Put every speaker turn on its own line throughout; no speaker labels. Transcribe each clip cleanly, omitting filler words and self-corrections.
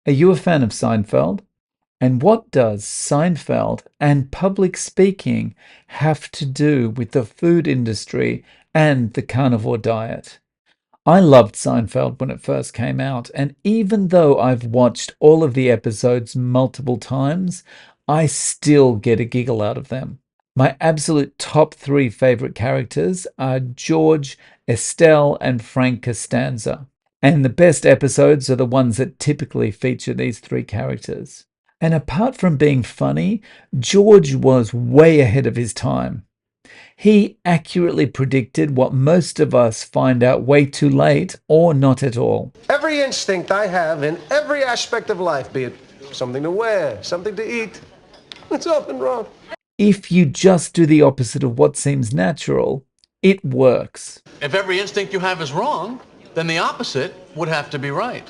Are you a fan of Seinfeld? And what does Seinfeld and public speaking have to do with the food industry and the carnivore diet? I loved Seinfeld when it first came out, and even though I've watched all of the episodes multiple times, I still get a giggle out of them. My absolute top three favorite characters are George, Estelle, and Frank Costanza. And the best episodes are the ones that typically feature these three characters. And apart from being funny, George was way ahead of his time. He accurately predicted what most of us find out way too late or not at all.
Every instinct I have in every aspect of life, be it something to wear, something to eat, it's often wrong.
If you just do the opposite of what seems natural, it works.
If every instinct you have is wrong, then the opposite would have to be right.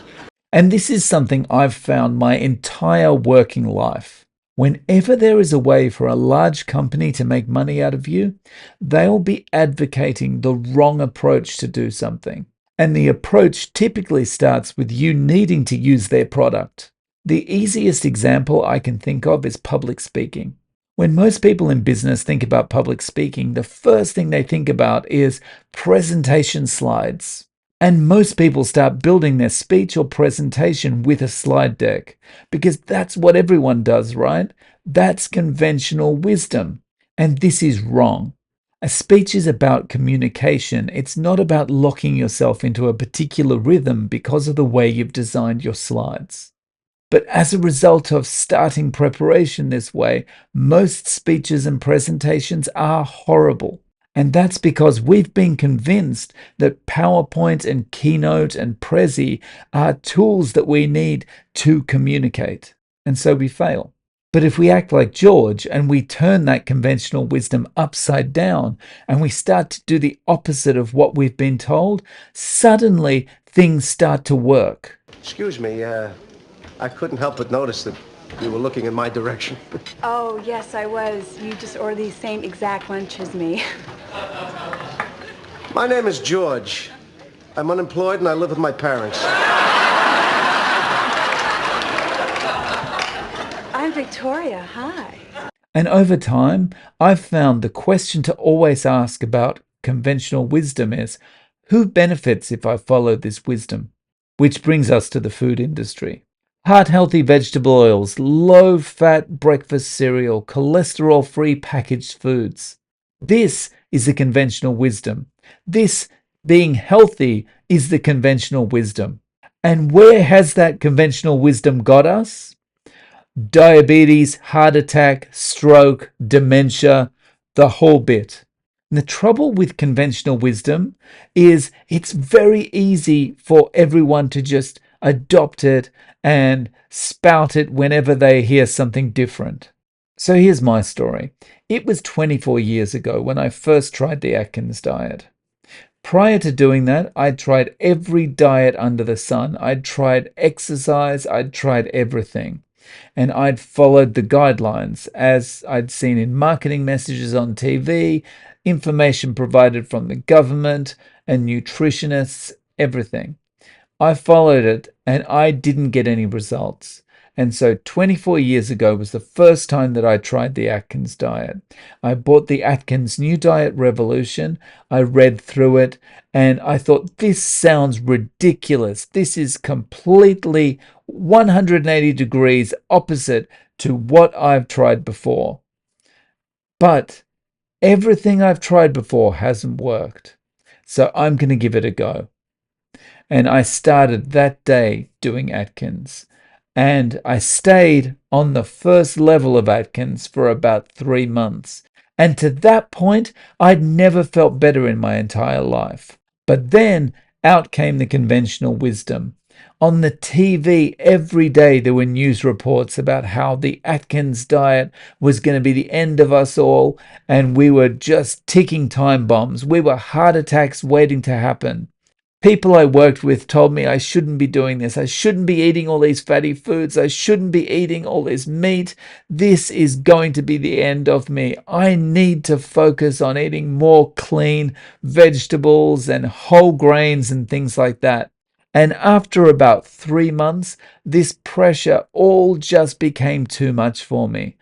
And this is something I've found my entire working life. Whenever there is a way for a large company to make money out of you, they'll be advocating the wrong approach to do something. And the approach typically starts with you needing to use their product. The easiest example I can think of is public speaking. When most people in business think about public speaking, the first thing they think about is presentation slides. And most people start building their speech or presentation with a slide deck because that's what everyone does, right? That's conventional wisdom. And this is wrong. A speech is about communication. It's not about locking yourself into a particular rhythm because of the way you've designed your slides. But as a result of starting preparation this way, most speeches and presentations are horrible. And that's because we've been convinced that PowerPoint and Keynote and Prezi are tools that we need to communicate. And so we fail. But if we act like George and we turn that conventional wisdom upside down and we start to do the opposite of what we've been told, suddenly things start to work.
Excuse me, I couldn't help but notice that you were looking in my direction.
Oh, yes, I was. You just ordered the same exact lunch as me.
My name is George. I'm unemployed and I live with my parents.
I'm Victoria. Hi.
And over time, I've found the question to always ask about conventional wisdom is, who benefits if I follow this wisdom? Which brings us to the food industry. Heart-healthy vegetable oils, low-fat breakfast cereal, cholesterol-free packaged foods. This is the conventional wisdom. This, being healthy, is the conventional wisdom. And where has that conventional wisdom got us? Diabetes, heart attack, stroke, dementia, the whole bit. And the trouble with conventional wisdom is it's very easy for everyone to just adopt it and spout it whenever they hear something different. So here's my story. It was 24 years ago when I first tried the Atkins diet. Prior to doing that, I'd tried every diet under the sun. I'd tried exercise. I'd tried everything. And I'd followed the guidelines as I'd seen in marketing messages on TV, information provided from the government and nutritionists, everything. I followed it and I didn't get any results. And so 24 years ago was the first time that I tried the Atkins diet. I bought the Atkins New Diet Revolution. I read through it and I thought, this sounds ridiculous. This is completely 180 degrees opposite to what I've tried before. But everything I've tried before hasn't worked. So I'm going to give it a go. And I started that day doing Atkins. And I stayed on the first level of Atkins for about 3 months. And to that point, I'd never felt better in my entire life. But then out came the conventional wisdom. On the TV every day there were news reports about how the Atkins diet was going to be the end of us all and we were just ticking time bombs. We were heart attacks waiting to happen. People I worked with told me I shouldn't be doing this. I shouldn't be eating all these fatty foods. I shouldn't be eating all this meat. This is going to be the end of me. I need to focus on eating more clean vegetables and whole grains and things like that. And after about 3 months, this pressure all just became too much for me.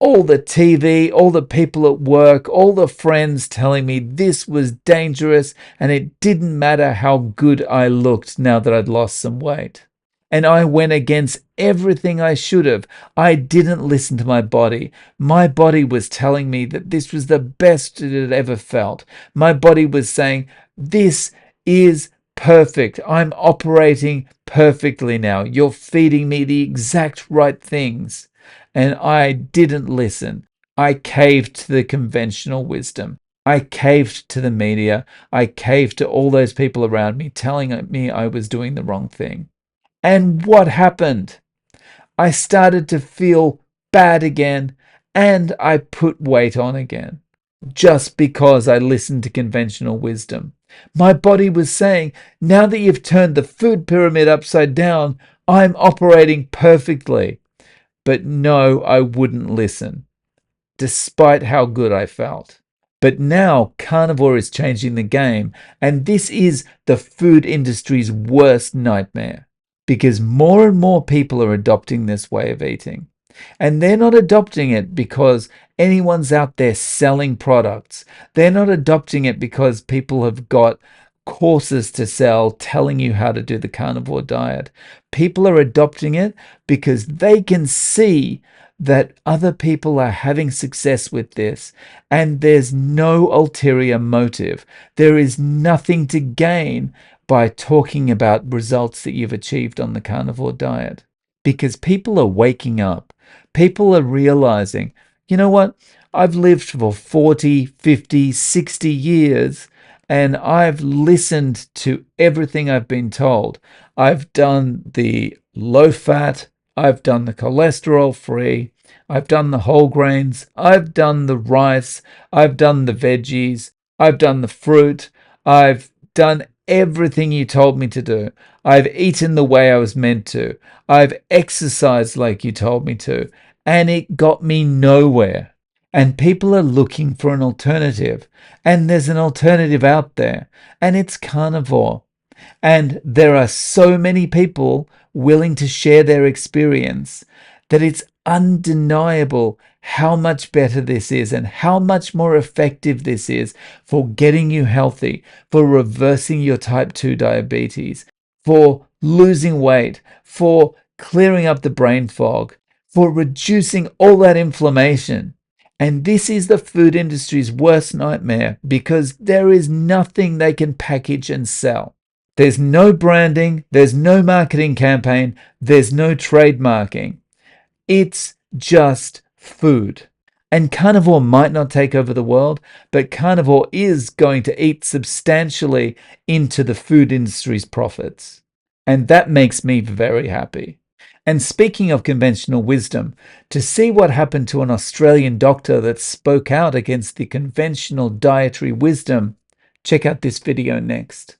All the TV, all the people at work, all the friends telling me this was dangerous, and it didn't matter how good I looked now that I'd lost some weight. And I went against everything I should have. I didn't listen to my body. My body was telling me that this was the best it had ever felt. My body was saying, this is perfect. I'm operating perfectly now. You're feeding me the exact right things. And I didn't listen. I caved to the conventional wisdom. I caved to the media. I caved to all those people around me telling me I was doing the wrong thing. And what happened? I started to feel bad again, and I put weight on again, just because I listened to conventional wisdom. My body was saying, now that you've turned the food pyramid upside down, I'm operating perfectly. But no, I wouldn't listen, despite how good I felt. But now carnivore is changing the game, and this is the food industry's worst nightmare, because more and more people are adopting this way of eating. And they're not adopting it because anyone's out there selling products. They're not adopting it because people have got courses to sell telling you how to do the carnivore diet. People are adopting it because they can see that other people are having success with this, and there's no ulterior motive. There is nothing to gain by talking about results that you've achieved on the carnivore diet, because people are waking up. People are realizing, you know what? I've lived for 40, 50, 60 years, and I've listened to everything I've been told. I've done the low fat, I've done the cholesterol free, I've done the whole grains, I've done the rice, I've done the veggies, I've done the fruit, I've done everything you told me to do. I've eaten the way I was meant to. I've exercised like you told me to. And it got me nowhere. And people are looking for an alternative. And there's an alternative out there. And it's carnivore. And there are so many people willing to share their experience that it's undeniable how much better this is and how much more effective this is for getting you healthy, for reversing your type 2 diabetes, for losing weight, for clearing up the brain fog, for reducing all that inflammation. And this is the food industry's worst nightmare, because there is nothing they can package and sell. There's no branding, there's no marketing campaign, there's no trademarking. It's just food. And carnivore might not take over the world, but carnivore is going to eat substantially into the food industry's profits. And that makes me very happy. And speaking of conventional wisdom, to see what happened to an Australian doctor that spoke out against the conventional dietary wisdom, check out this video next.